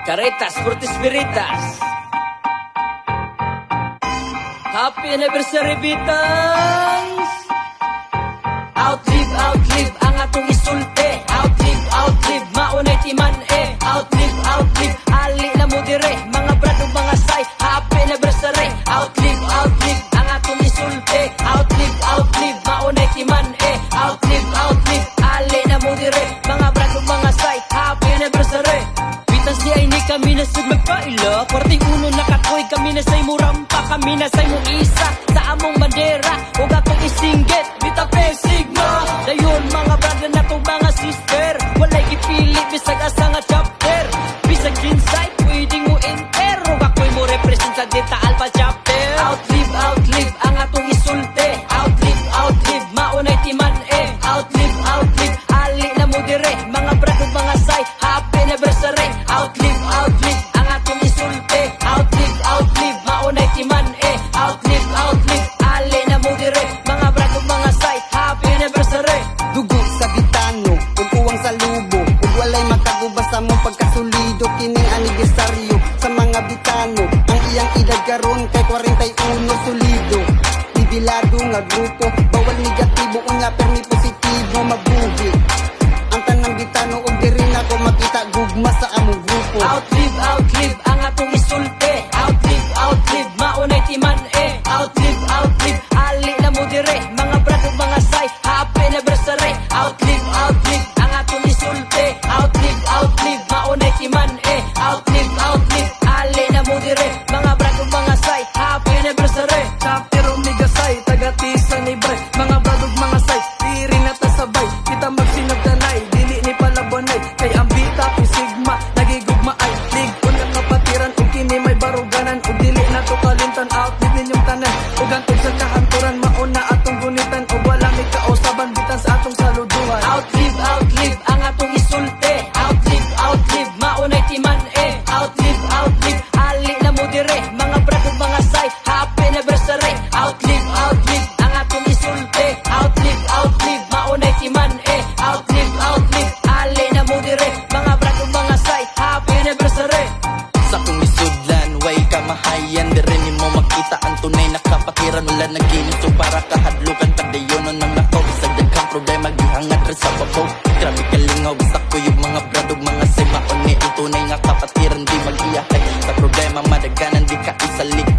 Caritas, Spiritas. Happy anniversary, Bitans! Outlive ang atong isulti. Outlive, maunay timan Outlive, ali na mo dire. Mga brad ug mga say, happy anniversary. Outlive ang atong isulti. Outlive, maunay timan Outlive, ali na mo dire. Mga brad ug mga say, happy anniversary. Bitans di ay ni kami na sug magpaila. Kwarting uno nakakoy kami na say murampa. Kami na say mo isa sa among bandera. Ug atong isinggit, bita pe sigma. Dayon mga brother na tong mga sister. Walay gipili bisag asa nga chapter. Bisag kinsay pwedeng mo enter. Ug ako'y mo represent sa Delta Alpha chapter. Outlive ang atong isulti. Outlive, maunay timan Outlive, ali na mo dire. Mga brother ug mga say, happy anniversary. Outlive ang atong isulti. Outlive, maunay timan Outlive, ali na mo dire. Mga brad ug mga say, happy anniversary. Dugo sa bitano, ug uwang sa lubo, ug walay makagubas sa mong pagkasulido. Kining anibersaryo sa mga bitano, ang iyang edad karon kay 41 solido. Bibilado nga grupo, bawal negatibo unya permi positibo mabuhi. Ang tanang bitano ug diri na ko makita gugma sa among grupo. Outlive ang atong isulti. Outlive, maunay timan Outlive, ali na mo dire. Mga brad ug mga say, happy anniversary. Outlive ang atong isulti. Outlive, maunay timan Outlive, ali na mo dire. Mga brad ug mga say, happy anniversary. Chapter Omega Psi, taga-tisa ni Bray. Mga badog mga say, diri na tasabay. Kita magsinagdanay, dili ni palabanay. Kay ang bita pi sigma, nagigugma ay lig. Unang kapatiran, ug kini may baruganan. Ug dili na to kalimtan, outlive ninyong tanan. Ug antog sa kahanturan, mauna atong gunitan. Ug wala may kausaban, bitan sa atong saluduhan. Outlive ang atong isulti. Outlive, maunay timan Outlive, ali na mo dire. Mga brad ug mga say, happy anniversary. Outlive ang atong isulti. Outlive, maunay timan Outlive, ali na mo dire. Mga brad ug mga say, happy anniversary. Sa kong isudlan, way kamahayan. Dere ni mo makita ang tunay na kapatiran. Wala na ginito para kahadlukan. Padayonon ng nakaw. Bisag daghang problema, gihangat rin sa babaw. Grabe kalingaw, basta ko yung mga brad ug mga say. Mauni ang tunay nga kapatiran, di mag-iyahay. Sa problema, madaganan, di ka isalik.